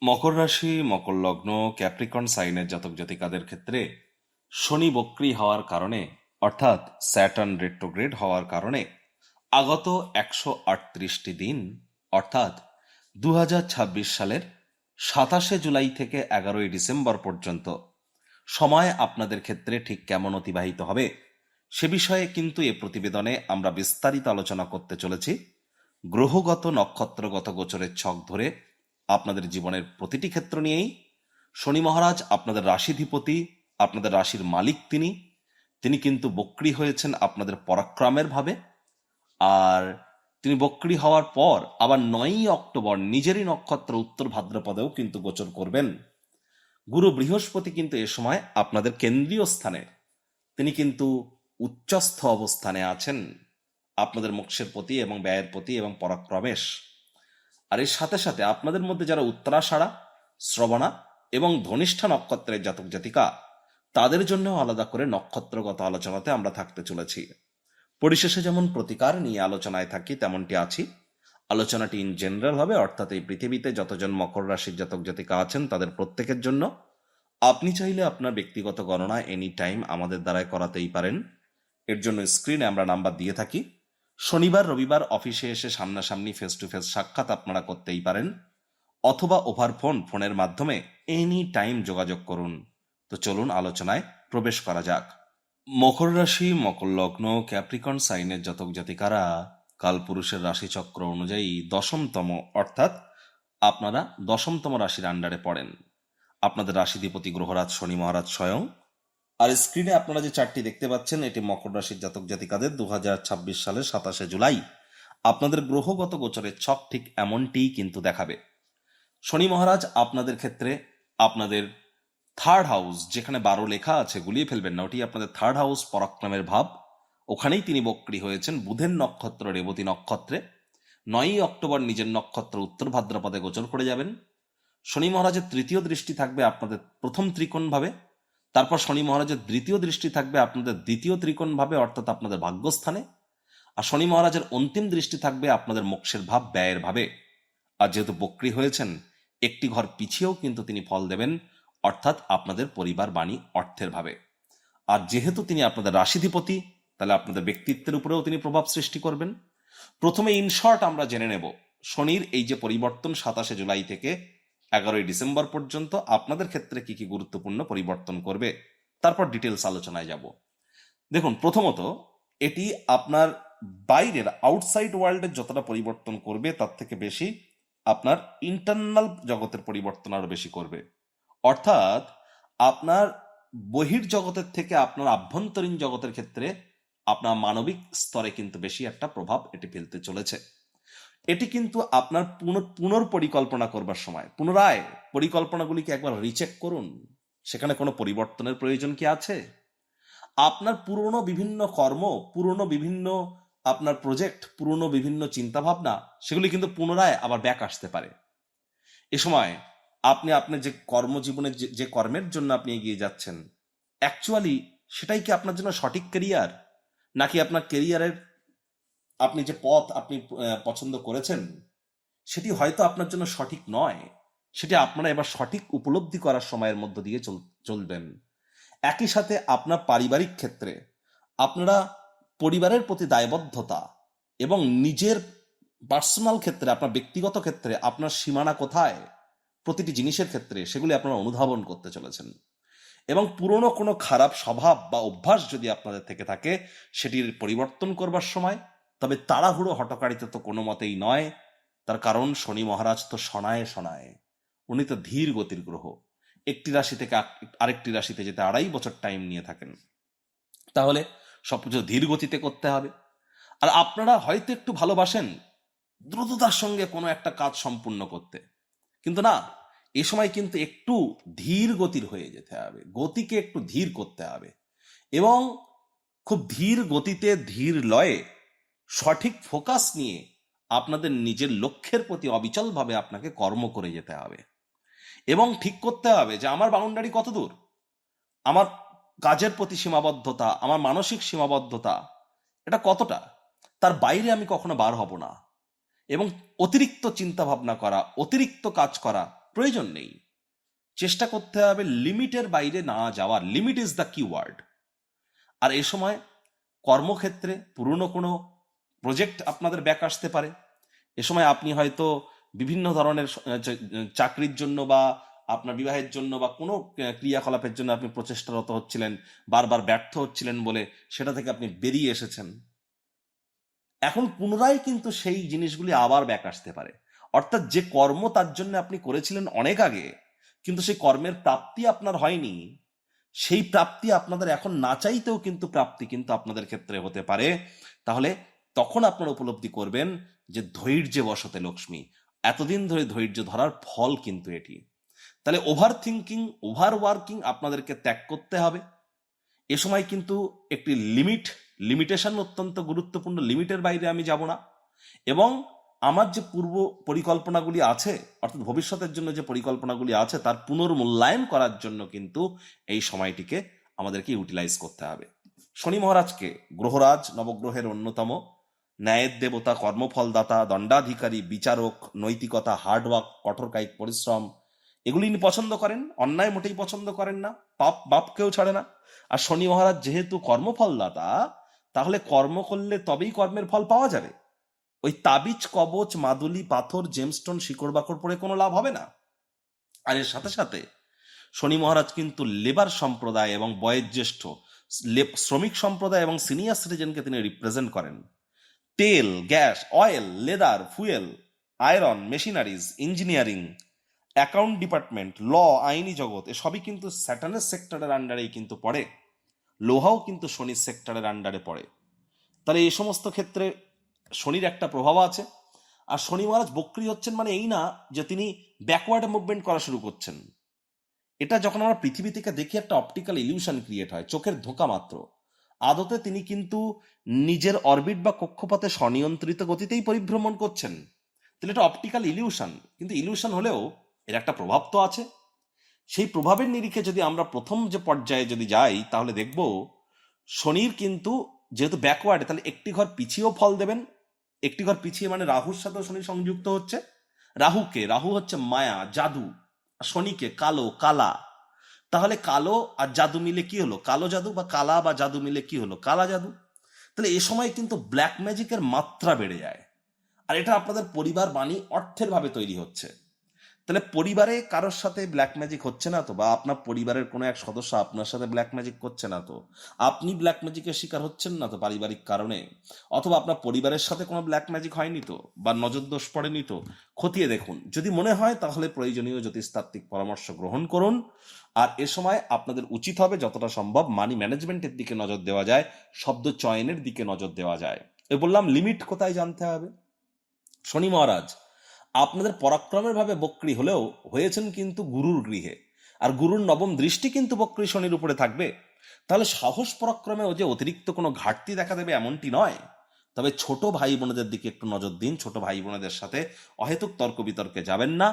মকর রাশি, মকর লগ্ন, ক্যাপ্রিকন সাইনের জাতক জাতিকাদের ক্ষেত্রে শনি বক্রী হওয়ার কারণে, অর্থাৎ স্যাটার্ন রেট্রোগ্রেড হওয়ার কারণে আগত 138টি দিন, অর্থাৎ 2026 সালের 27শে জুলাই থেকে 11ই ডিসেম্বর পর্যন্ত সময় আপনাদের ক্ষেত্রে ঠিক কেমন অতিবাহিত হবে সে বিষয়ে কিন্তু এ প্রতিবেদনে আমরা বিস্তারিত আলোচনা করতে চলেছি। গ্রহগত নক্ষত্রগত গোচরের ছক ধরে আপনাদের জীবনের প্রতিটি ক্ষেত্র নিয়েই শনি মহারাজ আপনাদের রাশিধিপতি, আপনাদের রাশির মালিক তিনি তিনি কিন্তু বক্রী হয়েছেন আপনাদের পরাক্রমের ভাবে। আর তিনি বক্রী হওয়ার পর আবার 9ই অক্টোবর নিজেরই নক্ষত্র উত্তর ভাদ্রপদেও কিন্তু গোচর করবেন। গুরু বৃহস্পতি কিন্তু এ সময় আপনাদের কেন্দ্রীয় স্থানে, তিনি কিন্তু উচ্চস্থ অবস্থানে আছেন আপনাদের মোক্ষের প্রতি এবং ব্যয়ের প্রতি এবং পরাক্রমেশ। আর এর সাথে সাথে আপনাদের মধ্যে যারা উত্তরাষাঢ়া, শ্রবণা এবং ধনিষ্ঠা নক্ষত্রের জাতক জাতিকা, তাদের জন্য আলাদা করে নক্ষত্রগত আলোচনাতে আমরা থাকতে চলেছি। পরিশেষে যেমন প্রতিকার নিয়ে আলোচনায় থাকি তেমনটি আছি। আলোচনাটি ইন জেনারেল হবে, অর্থাৎ এই পৃথিবীতে যতজন মকর রাশির জাতক জাতিকা আছেন তাদের প্রত্যেকের জন্য। আপনি চাইলে আপনার ব্যক্তিগত গণনা এনি টাইম আমাদের দ্বারাই করাতেই পারেন। এর জন্য স্ক্রিনে আমরা নাম্বার দিয়ে থাকি। শনিবার রবিবার অফিসে এসে সামনাসামনি ফেস টু ফেস সাক্ষাৎ আপনারা করতেই পারেন, অথবা ওভার ফোনের মাধ্যমে এনি টাইম যোগাযোগ করুন। তো চলুন আলোচনায় প্রবেশ করা যাক। মকর রাশি, মকর লগ্ন, ক্যাপ্রিকন সাইনের জাতক জাতিকারা কালপুরুষের রাশিচক্র অনুযায়ী দশমতম, অর্থাৎ আপনারা দশমতম রাশির আন্ডারে পড়েন। আপনাদের রাশিধিপতি গ্রহরাজ শনি মহারাজ স্বয়ং। আর স্ক্রিনে আপনারা যে চারটি দেখতে পাচ্ছেন, এটি মকর রাশির জাতক জাতিকাদের 2026 সালের 27শে জুলাই আপনাদের গ্রহগত গোচরের ছক ঠিক এমনটিই কিন্তু দেখাবে। শনি মহারাজ আপনাদের ক্ষেত্রে আপনাদের থার্ড হাউস, যেখানে 12 লেখা আছে গুলিয়ে ফেলবেন না, ওটি আপনাদের থার্ড হাউস, পরাক্রমের ভাব, ওখানেই তিনি বক্রী হয়েছেন বুধের নক্ষত্র রেবতী নক্ষত্রে। 9ই অক্টোবর নিজের নক্ষত্র উত্তর ভাদ্রপদে গোচর করে যাবেন। শনি মহারাজের তৃতীয় দৃষ্টি থাকবে আপনাদের প্রথম ত্রিকোণ ভাবে, তারপর শনি মহারাজের দ্বিতীয় দৃষ্টি থাকবে আপনাদের দ্বিতীয় ত্রিকোণ ভাবে, অর্থাৎ আপনাদের ভাগ্যস্থানে। আর শনি মহারাজের অন্তিম দৃষ্টি থাকবে আপনাদের মোক্ষের ভাব, ব্যয়ের ভাবে। আর যেহেতু বক্রী হয়েছেন, একটি ঘর পিছিয়েও কিন্তু তিনি ফল দেবেন, অর্থাৎ আপনাদের পরিবার, বাণী, অর্থের ভাবে। আর যেহেতু তিনি আপনাদের রাশিধিপতি, তাহলে আপনাদের ব্যক্তিত্বের উপরেও তিনি প্রভাব সৃষ্টি করবেন। প্রথমে ইনশর্ট আমরা জেনে নেব শনির এই যে পরিবর্তন 27শে জুলাই থেকে 11ই ডিসেম্বর পর্যন্ত আপনাদের ক্ষেত্রে কি কি গুরুত্বপূর্ণ পরিবর্তন করবে, তারপর ডিটেলস আলোচনায় যাব। দেখুন, প্রথমত এটি আপনার বাইরের আউটসাইড ওয়ার্ল্ডের যতটা পরিবর্তন করবে তার থেকে বেশি আপনার ইন্টারনাল জগতের পরিবর্তন আরো বেশি করবে। অর্থাৎ আপনার বহির জগতের থেকে আপনার আভ্যন্তরীণ জগতের ক্ষেত্রে আপনার মানবিক স্তরে কিন্তু বেশি একটা প্রভাব এটি ফেলতে চলেছে। এটি কিন্তু আপনার পুনর্পরিকল্পনা করবার সময় পুনরায় পরিকল্পনাগুলিকে একবার রিচেক করুন, সেখানে কোনো পরিবর্তনের প্রয়োজন কি আছে। আপনার পুরনো বিভিন্ন কর্ম, পুরনো বিভিন্ন আপনার প্রজেক্ট, পুরনো বিভিন্ন চিন্তাভাবনা, সেগুলি কিন্তু পুনরায় আবার ব্যাক আসতে পারে। এ সময় আপনি আপনার যে কর্মজীবনের যে কর্মের জন্য আপনি এগিয়ে যাচ্ছেন, অ্যাকচুয়ালি সেটাই কি আপনার জন্য সঠিক কেরিয়ার, নাকি আপনার কেরিয়ারের আপনি যে পথ আপনি পছন্দ করেছেন সেটি হয়তো আপনার জন্য সঠিক নয়। সেটি আপনারা এবার সঠিক উপলব্ধি করার সময়ের মধ্য দিয়ে চলবেন। একই সাথে আপনার পারিবারিক ক্ষেত্রে আপনারা পরিবারের প্রতি দায়বদ্ধতা এবং নিজের পার্সোনাল ক্ষেত্রে, আপনার ব্যক্তিগত ক্ষেত্রে আপনার সীমানা কোথায় প্রতিটি জিনিসের ক্ষেত্রে, সেগুলি আপনারা অনুধাবন করতে চলেছেন। এবং পুরনো কোনো খারাপ স্বভাব বা অভ্যাস যদি আপনাদের থেকে থাকে, সেটির পরিবর্তন করবার সময়, তবে তাড়াহুড়ো হঠকারিতা তো কোনো মতেই নয়। তার কারণ শনি মহারাজ তো শনায় শনায়, উনি তো ধীর গতির গ্রহ। একটি রাশি থেকে আরেকটি রাশিতে যেতে 2.5 বছর টাইম নিয়ে থাকেন, তাহলে সবকিছু ধীর গতিতে করতে হবে। আর আপনারা হয়তো একটু ভালোবাসেন দ্রুততার সঙ্গে কোনো একটা কাজ সম্পূর্ণ করতে, কিন্তু না, এ সময় কিন্তু একটু ধীর গতির হয়ে যেতে হবে, গতিকে একটু ধীর করতে হবে এবং খুব ধীর গতিতে, ধীর লয়ে, সঠিক ফোকাস নিয়ে আপনাদের নিজের লক্ষ্যের প্রতি অবিচলভাবে আপনাকে কর্ম করে যেতে হবে এবং ঠিক করতে হবে যে আমার বাউন্ডারি কত দূর, আমার কাজের প্রতি সীমাবদ্ধতা, আমার মানসিক সীমাবদ্ধতা এটা কতটা, তার বাইরে আমি কখনো বার হব না। এবং অতিরিক্ত চিন্তা ভাবনা করা, অতিরিক্ত কাজ করা, প্রয়োজন নেই। চেষ্টা করতে হবে লিমিটের বাইরে না যাওয়ার। Limit is the keyword. আর এ সময় কর্মক্ষেত্রে পুরনো কোনো প্রজেক্ট আপনাদের ব্যাক আসতে পারে। এ সময় আপনি হয়তো বিভিন্ন ধরনের চাকরির জন্য বা আপনার বিবাহের জন্য বা কোনো ক্রিয়াকলাপের জন্য আপনি প্রচেষ্টারত হচ্ছিলেন, বারবার ব্যর্থ হচ্ছিলেন বলে সেটা থেকে আপনি বেরিয়ে এসেছেন। এখন পুনরায় কিন্তু সেই জিনিসগুলি আবার ব্যাক আসতে পারে। অর্থাৎ যে কর্ম তার জন্য আপনি করেছিলেন অনেক আগে, কিন্তু সেই কর্মের প্রাপ্তি আপনার হয়নি, সেই প্রাপ্তি আপনাদের এখন না চাইতেও কিন্তু প্রাপ্তি কিন্তু আপনাদের ক্ষেত্রে হতে পারে। তাহলে তখন আপনারা উপলব্ধি করবেন যে ধৈর্যে বসতে লক্ষ্মী, এতদিন ধরে ধৈর্য ধরার ফল কিন্তু এটি। তাহলে ওভার থিঙ্কিং, ওভার ওয়ার্কিং আপনাদেরকে ত্যাগ করতে হবে। এ সময় কিন্তু একটি লিমিটেশন অত্যন্ত গুরুত্বপূর্ণ। লিমিটের বাইরে আমি যাব না, এবং আমার যে পূর্ব পরিকল্পনাগুলি আছে, অর্থাৎ ভবিষ্যতের জন্য যে পরিকল্পনাগুলি আছে তার পুনর্মূল্যায়ন করার জন্য কিন্তু এই সময়টিকে আমাদেরকে ইউটিলাইজ করতে হবে। শনি মহারাজকে গ্রহরাজ, নবগ্রহের অন্যতম, ন্যায়ের দেবতা, কর্মফলদাতা, দণ্ডাধিকারী, বিচারক, নৈতিকতা, হার্ডওয়ার্ক, কঠোর কায়িক পরিশ্রম, এগুলি ইনি পছন্দ করেন। অন্যায় মোটেই পছন্দ করেন না, বাপকেও ছাড়ে না। আর শনি মহারাজ যেহেতু কর্মফলদাতা, তাহলে কর্ম করলে তবেই কর্মের ফল পাওয়া যাবে। ওই তাবিজ, কবচ, মাদুলি, পাথর, জেমস্টোন, শিকড় বাকড় পরে কোনো লাভ হবে না। আর এর সাথে সাথে শনি মহারাজ কিন্তু লেবার সম্প্রদায় এবং বয়োজ্যেষ্ঠ শ্রমিক সম্প্রদায় এবং সিনিয়র সিটিজেনকে তিনি রিপ্রেজেন্ট করেন। তেল, gas, oil, leather, fuel, iron, machineries, engineering, account department, law, আইনি জগৎ, এসবই কিন্তু স্যাটার্নের সেক্টরের আন্ডারেই কিন্তু পড়ে। লোহাও কিন্তু শনির সেক্টরের আন্ডারে পড়ে। তাহলে এই সমস্ত ক্ষেত্রে শনির একটা প্রভাব আছে। আর শনি মহারাজ বক্রী হচ্ছেন মানে এই না যে তিনি ব্যাকওয়ার্ড মুভমেন্ট করা শুরু করছেন। এটা যখন আমরা পৃথিবী থেকে দেখি একটা অপটিক্যাল ইলিউশন ক্রিয়েট হয়, চোখের ধোঁকা মাত্র। আদতে তিনি কিন্তু নিজের অরবিট বা কক্ষপথে স্বনিয়ন্ত্রিত গতিতেই পরিভ্রমণ করছেন। তাহলে এটা অপটিক্যাল ইলিউশন, কিন্তু ইলিউশন হলেও এর একটা প্রভাব তো আছে। সেই প্রভাবের নিরিখে যদি আমরা প্রথম যে পর্যায়ে যদি যাই, তাহলে দেখব শনির কিন্তু যেহেতু ব্যাকওয়ার্ড, তাহলে একটি ঘর পিছিয়েও ফল দেবেন। একটি ঘর পিছিয়ে মানে রাহুর সাথেও শনি সংযুক্ত হচ্ছে। রাহু হচ্ছে মায়া, জাদু। শনিকে কালো, কালা। তাহলে কালো আর জাদু মিলে কি হলো? কালো জাদু, বা কালা বা জাদু মিলে কি হলো? কালা জাদু। তাহলে এ সময় কিন্তু ব্ল্যাক ম্যাজিকের মাত্রা বেড়ে যায়। আর এটা আপনাদের পরিবার বাণী অর্থের ভাবে তৈরি হচ্ছে। তাহলে পরিবারে কারোর সাথে ব্ল্যাক ম্যাজিক হচ্ছে না তো, বা আপনার পরিবারের কোনো এক সদস্য আপনার সাথে ব্ল্যাক ম্যাজিক করছে না তো, আপনি ব্ল্যাক ম্যাজিকের শিকার হচ্ছেন না তো পারিবারিক কারণে, অথবা আপনার পরিবারের সাথে কোনো ব্ল্যাক ম্যাজিক হয়নি তো, বা নজর দোষ পড়েনি তো, খতিয়ে দেখুন। যদি মনে হয় তাহলে প্রয়োজনীয় জ্যোতিষতাত্ত্বিক পরামর্শ গ্রহণ করুন। আর এ সময় আপনাদের উচিত হবে যতটা সম্ভব মানি ম্যানেজমেন্টের দিকে নজর দেওয়া যায়, শব্দ চয়নের দিকে নজর দেওয়া যায়। বললাম লিমিট কোথায় জানতে হবে। শনি মহারাজ আপনাদের পরাক্রমের ভাবে বক্রী হলেও হয়েছেন কিন্তু গুরুর গৃহে, আর গুরুর নবম দৃষ্টি কিন্তু বক্রী শনির উপরে থাকবে। তাহলে সাহস পরাক্রমে ও যে অতিরিক্ত কোনো ঘাটতি দেখা দেবে এমনটি নয়। তবে ছোট ভাই বোনেদের দিকে একটু নজর দিন। ছোট ভাই বোনেদের সাথে অহেতুক তর্ক বিতর্কে যাবেন না।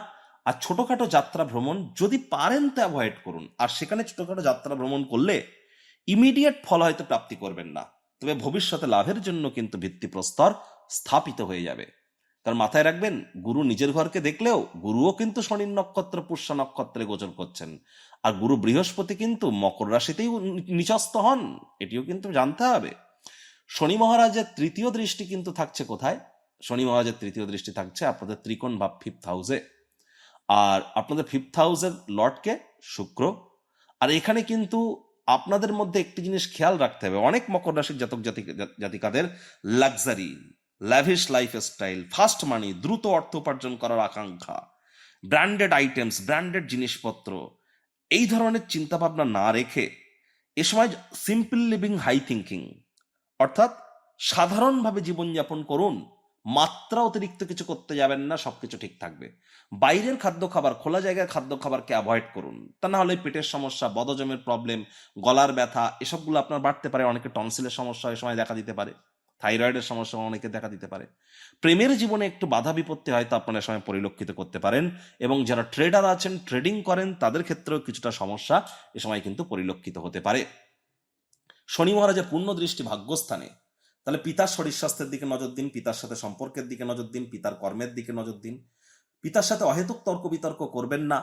আর ছোটখাটো যাত্রা ভ্রমণ যদি পারেন তো অ্যাভয়েড করুন। আর সেখানে ছোটখাটো যাত্রা ভ্রমণ করলে ইমিডিয়েট ফল হয়তো প্রাপ্তি করবেন না, তবে ভবিষ্যতে লাভের জন্য কিন্তু ভিত্তিপ্রস্তর স্থাপিত হয়ে যাবে। কারণ মাথায় রাখবেন, গুরু নিজের ঘরকে দেখলেও গুরুও কিন্তু শনির নক্ষত্র পুষ্য নক্ষত্রে গোচর করছেন। আর গুরু বৃহস্পতি কিন্তু মকর রাশিতেই নিচস্থ হন, এটিও কিন্তু জানতে হবে। শনি মহারাজের তৃতীয় দৃষ্টি কিন্তু থাকছে কোথায়? শনি মহারাজের তৃতীয় দৃষ্টি থাকছে আপনাদের ত্রিকোণ ভাব, 5th হাউসে। আর আপনাদের 5th হাউসের লর্ডকে শুক্র। আর এখানে কিন্তু আপনাদের মধ্যে একটি জিনিস খেয়াল রাখতে হবে, অনেক মকর রাশির জাতক জাতিকাদের লাক্সারি, ল্যাভিশ লাইফস্টাইল, ফাস্ট মানি, দ্রুত অর্থ উপার্জন করার আকাঙ্ক্ষা, ব্র্যান্ডেড আইটেমস, ব্র্যান্ডেড জিনিসপত্র, এই ধরনের চিন্তাভাবনা না রেখে এ সময় সিম্পল লিভিং, হাই থিঙ্কিং, অর্থাৎ সাধারণভাবে জীবনযাপন করুন। মাত্রা অতিরিক্ত কিছু করতে যাবেন না, সবকিছু ঠিক থাকবে। বাইরের খাদ্য খাবার, খোলা জায়গার খাদ্য খাবারকে অ্যাভয়েড করুন। তা না হলে পেটের সমস্যা, বদহজমের প্রবলেম, গলার ব্যথা, এসবগুলো আপনার বাড়তে পারে। অনেকে টনসিলের সমস্যা এই সময় দেখা দিতে পারে, থাইরয়েডের সমস্যা অনেকে দেখা দিতে পারে। প্রেমের জীবনে একটু বাধা বিপত্তি হয়তো আপনারা সময় পরিলক্ষিত করতে পারেন, এবং যারা ট্রেডার আছেন, ট্রেডিং করেন, তাদের ক্ষেত্রেও কিছুটা সমস্যা এ সময় কিন্তু পরিলক্ষিত হতে পারে। শনি মহারাজের পূর্ণ দৃষ্টি ভাগ্যস্থানে, তাহলে পিতার শরীর স্বাস্থ্যের দিকে নজর দিন, পিতার সাথে সম্পর্কের দিকে নজর দিন, পিতার কর্মের দিকে নজর দিন। পিতার সাথে অহেতুক তর্ক বিতর্ক করবেন না।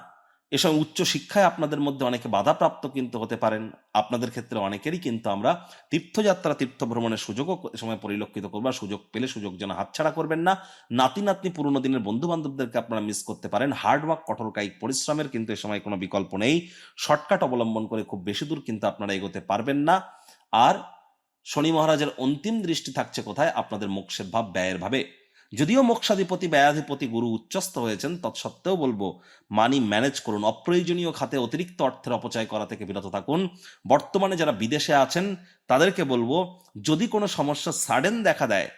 এসব উচ্চ শিক্ষায় আপনাদের মধ্যে অনেকে বাধাপ্রাপ্ত কিন্তু হতে পারেন। আপনাদের ক্ষেত্রে অনেকেরই কিন্তু আমরা তীর্থযাত্রা তীর্থ ভ্রমণের সুযোগও এ সময় পরিলক্ষিত করবো। সুযোগ পেলে সুযোগ যেন হাতছাড়া করবেন না। নাতি নাতনি পুরনো দিনের বন্ধু বান্ধবদেরকে আপনারা মিস করতে পারেন। হার্ডওয়ার্ক কঠোর কায়িক পরিশ্রমের কিন্তু এ সময় কোনো বিকল্প নেই। শর্টকাট অবলম্বন করে খুব বেশি দূর কিন্তু আপনারা এগোতে পারবেন না। আর শনি মহারাজের অন্তিম দৃষ্টি থাকছে কোথায়? আপনাদের মোক্ষের ভাব, ব্যয়ের ভাবে। যদিও মোক্ষাধিপতি ব্যয়াধিপতি গুরু উচ্চস্থ হয়েছেন, তৎসত্ত্বেও বলবো মানি ম্যানেজ করুন। অপ্রয়োজনীয় খাতে অতিরিক্ত অর্থের অপচয় করা থেকে বিরত থাকুন। বর্তমানে যারা বিদেশে আছেন তাদেরকে বলবো, যদি কোনো সমস্যা সাডেন দেখা দেয়,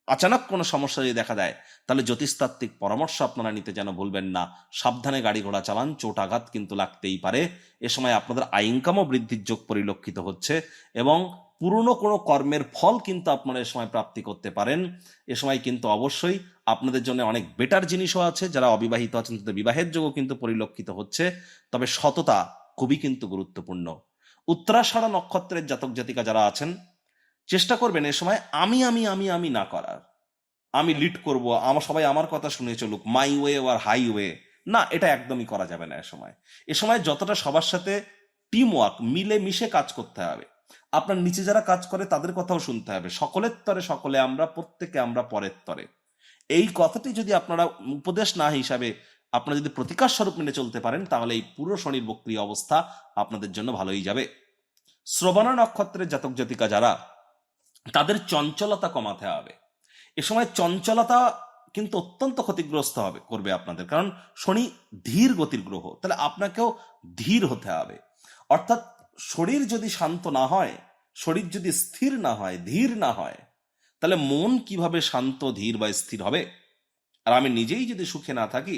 আচানক কোনো সমস্যা যদি দেখা দেয়, তাহলে জ্যোতিষতাত্ত্বিক পরামর্শ আপনারা নিতে যেন ভুলবেন না। সাবধানে গাড়ি ঘোড়া চালান, চোট আঘাত কিন্তু লাগতেই পারে। এ সময় আপনাদের আয় ইনকামও বৃদ্ধির যোগ পরিলক্ষিত হচ্ছে এবং পুরনো কোনো কর্মের ফল কিন্তু আপনারা এ সময় প্রাপ্তি করতে পারেন। এ সময় কিন্তু অবশ্যই আপনাদের জন্য অনেক বেটার জিনিসও আছে। যারা অবিবাহিত আছেন তাদের বিবাহের যোগও কিন্তু পরিলক্ষিত হচ্ছে। তবে সততা খুবই কিন্তু গুরুত্বপূর্ণ। উত্তরাষাঢ়া নক্ষত্রের জাতক জাতিকা যারা আছেন, চেষ্টা করবেন এ সময় আমি আমি আমি আমি না করার। আমি লিড করব, সবাই আমার কথা শুনে চলুক, মাই ওয়ে আর হাইওয়ে, না, এটা একদমই করা যাবে না। এ সময় যতটা সবার সাথে টিম ওয়ার্ক, মিলে মিশে কাজ করতে হবে। আপনার নিচে যারা কাজ করে তাদের কথাও শুনতে হবে। সকলের তরে সকলে আমরা, প্রত্যেকে আমরা পরের তরে। এই কথাটি যদি আপনারা উপদেশ না হিসাবে আপনারা যদি প্রতিকার স্বরূপ মেনে চলতে পারেন, তাহলে এই পুরো শনির বক্রী অবস্থা আপনাদের জন্য ভালোই যাবে। শ্রবণা নক্ষত্রের জাতক জাতিকা যারা, তাদের চঞ্চলতা কমাতে হবে। এ সময় চঞ্চলতা কিন্তু অত্যন্ত ক্ষতিগ্রস্ত করবে আপনাদের, কারণ শনি ধীর গতির গ্রহ। তাহলে আপনাকেও ধীর হতে হবে। অর্থাৎ শরীর যদি শান্ত না হয়, শরীর যদি স্থির না হয়, ধীর না হয়, তাহলে মন কিভাবে শান্ত, ধীর বা স্থির হবে? আর আমি নিজেই যদি সুখে না থাকি,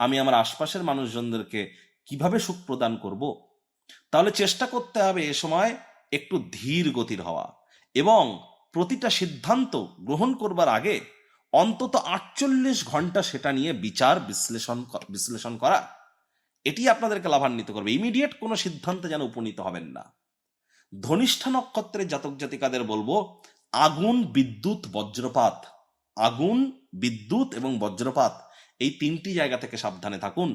আমি আমার আশপাশের মানুষজনদেরকে কিভাবে সুখ প্রদান করব? তাহলে চেষ্টা করতে হবে এ সময় একটু ধীর গতির হওয়া এবং প্রতিটা সিদ্ধান্ত গ্রহণ করবার আগে অন্তত 48 ঘন্টা সেটা নিয়ে বিচার বিশ্লেষণ করা। এটি আপনাদেরকে লাভান্বিত করবে। ইমিডিয়েট কোনো সিদ্ধান্তে যেন উপনীত হবেন না। ধনিষ্ঠা নক্ষত্রের জাতক জাতিকাদের বলবো, আগুন, বিদ্যুৎ, বজ্রপাত, আগুন, বিদ্যুৎ এবং বজ্রপাত, এই তিনটি জায়গা থেকে সাবধানে থাকুন।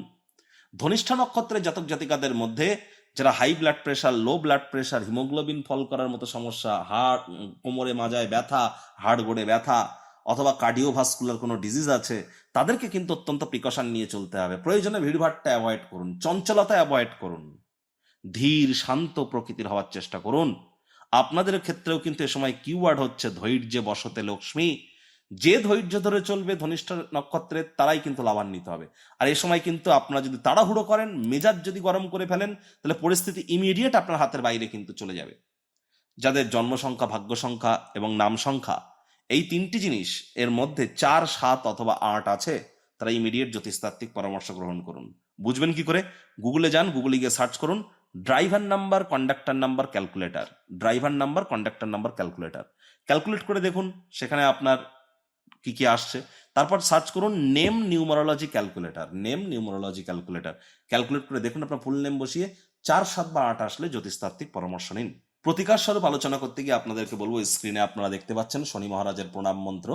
ধনিষ্ঠা নক্ষত্রের জাতক জাতিকাদের মধ্যে যারা high blood pressure, low blood pressure, haemoglobin fall করার মতো সমস্যা, হাড়, কোমরে মাজায় ব্যথা, হাড় গোড়ে ব্যথা, অথবা কার্ডিওভাস্কুলার কোনো ডিজিজ আছে, তাদেরকে কিন্তু অত্যন্ত প্রিকশন নিয়ে চলতে হবে। প্রয়োজনে ভিড়ভাট্টা অ্যাভয়েড করুন, চঞ্চলতা অ্যাভয়েড করুন, ধীর শান্ত প্রকৃতির হওয়ার চেষ্টা করুন। আপনাদের ক্ষেত্রেও কিন্তু এ সময় কিওয়ার্ড হচ্ছে ধৈর্যে বসতে লক্ষ্মী। যে ধৈর্য ধরে চলবে ধনিষ্ঠ নক্ষত্রের, তারাই কিন্তু লাভান্বিত হবে। আর এই সময় কিন্তু আপনারা যদি তাড়াহুড়ো করেন, মেজাজ যদি গরম করে ফেলেন, তাহলে পরিস্থিতি ইমিডিয়েট আপনার হাতের বাইরে কিন্তু চলে যাবে। যাদের জন্ম সংখ্যা, ভাগ্য সংখ্যা এবং নাম সংখ্যা, এই তিনটি জিনিস এর মধ্যে 4, 7 অথবা 8 আছে, তারা ইমিডিয়েট জ্যোতিষতাত্ত্বিক পরামর্শ গ্রহণ করুন। বুঝবেন কি করে? গুগলে যান, গুগলে গিয়ে সার্চ করুন driver number, conductor number, calculator. Driver number, conductor number, calculator. Calculate করে দেখুন সেখানে আপনার কি কি আসছে। তারপর সার্চ করুন name numerology calculator, name numerology calculator. Calculate করে দেখুন আপনার ফুল নেম বসিয়ে 4, 7 বা 8 আসলে জ্যোতিষতাত্ত্বিক পরামর্শ নিন। প্রতিকার স্বরূপ আলোচনা করতে গিয়ে আপনাদেরকে বলবো, স্ক্রিনে আপনারা দেখতে পাচ্ছেন শনি মহারাজের প্রণাম মন্ত্র।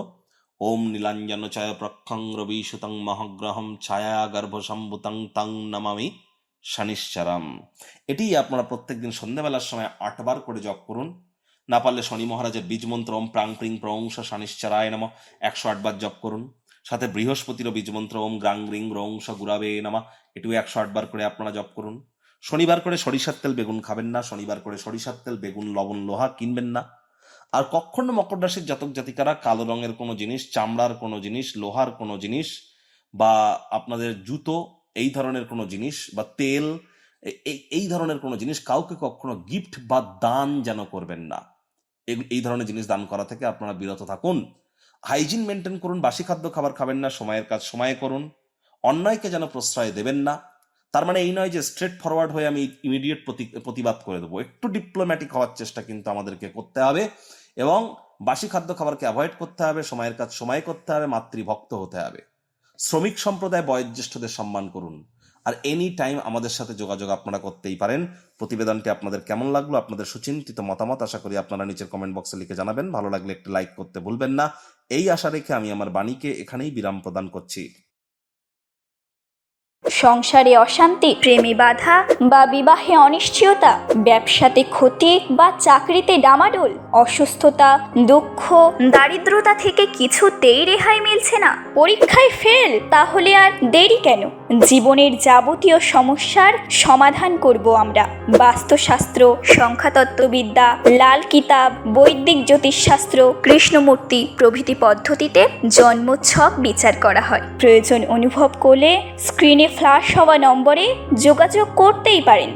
ওম নীলাঞ্জন ছায়া প্রক্ষং রবি সুতং মহাগ্রহম ছায়া গর্ভ সম্ভুতং তং নমামি শনিশ্চরম। এটি আপনারা প্রত্যেকদিন সন্ধ্যাবেলার সময় 8 বার করে জপ করুন। না পারলে শনি মহারাজের বীজ মন্ত্র ওম প্রাং প্রিং প্রংশ শনিশ্চরায় নমঃ 108 বার জপ করুন। সাথে বৃহস্পতিরও বীজ মন্ত্র ওম গ্রাং গ্রিং রংশ গুরাবে নমঃ, এটিও 108 বার করে আপনারা জপ করুন। শনিবার করে সরিষার তেল বেগুন খাবেন না। শনিবার করে সরিষার তেল বেগুন লবণ লোহা কিনবেন না। আর কখনো মকর রাশির জাতক জাতিকারা কালো রঙের কোনো জিনিস, চামড়ার কোনো জিনিস, লোহার কোনো জিনিস বা আপনাদের জুতো, এই ধরনের কোনো জিনিস বা তেল, এই ধরনের কোনো জিনিস কাউকে কখনো গিফট বা দান যেন করবেন না। এই ধরনের জিনিস দান করা থেকে আপনারা বিরত থাকুন। হাইজিন মেনটেন করুন। বাসি খাদ্য খাবার খাবেন না। সময়ের কাজ সময়ে করুন। অন্যায়কে যেন প্রশ্রয় দেবেন না। তার মানে এই নয় যে স্ট্রেট ফরওয়ার্ড হয়ে আমি ইমিডিয়েট প্রতিবাদ করে দেবো। একটু ডিপ্লোম্যাটিক হওয়ার চেষ্টা কিন্তু আমাদেরকে করতে হবে এবং বাসি খাদ্য খাবারকে অ্যাভয়েড করতে হবে। সময়ের কাজ সময়ে করতে হবে। মাতৃভক্ত হতে হবে। শ্রমিক সম্প্রদায় বয়োজ্যেষ্ঠদের সম্মান করুন। আর এনি টাইম আমাদের সাথে যোগাযোগ আপনারা করতেই পারেন। প্রতিবেদনটি আপনাদের কেমন লাগলো, আপনাদের সুচিন্তিত মতামত আশা করি আপনারা নিচের কমেন্ট বক্সে লিখে জানাবেন। ভালো লাগলে একটি লাইক করতে ভুলবেন না। এই আশা রেখে আমি আমার বাণীকে এখানেই বিরাম প্রদান করছি। সংসারে অশান্তি, প্রেমে বাধা বা বিবাহে অনিশ্চয়তা, ব্যবসাতে ক্ষতি বা চাকরিতে ডামাডোল, অসুস্থতা, দুঃখ, দারিদ্রতা থেকে কিছুতেই রেহাই মিলছে না, পরীক্ষায় ফেল, তাহলে আর দেরি কেন? জীবনের যাবতীয় সমস্যার সমাধান করব আমরা। বাস্তুশাস্ত্র, সংখ্যাতত্ত্ববিদ্যা, লাল কিতাব, বৈদিক জ্যোতিষশাস্ত্র, কৃষ্ণমূর্তি প্রভৃতি পদ্ধতিতে জন্মছক বিচার করা হয়। প্রয়োজন অনুভব করলে স্ক্রিনে ফ্ল্যাশ হওয়া নম্বরে যোগাযোগ করতেই পারেন।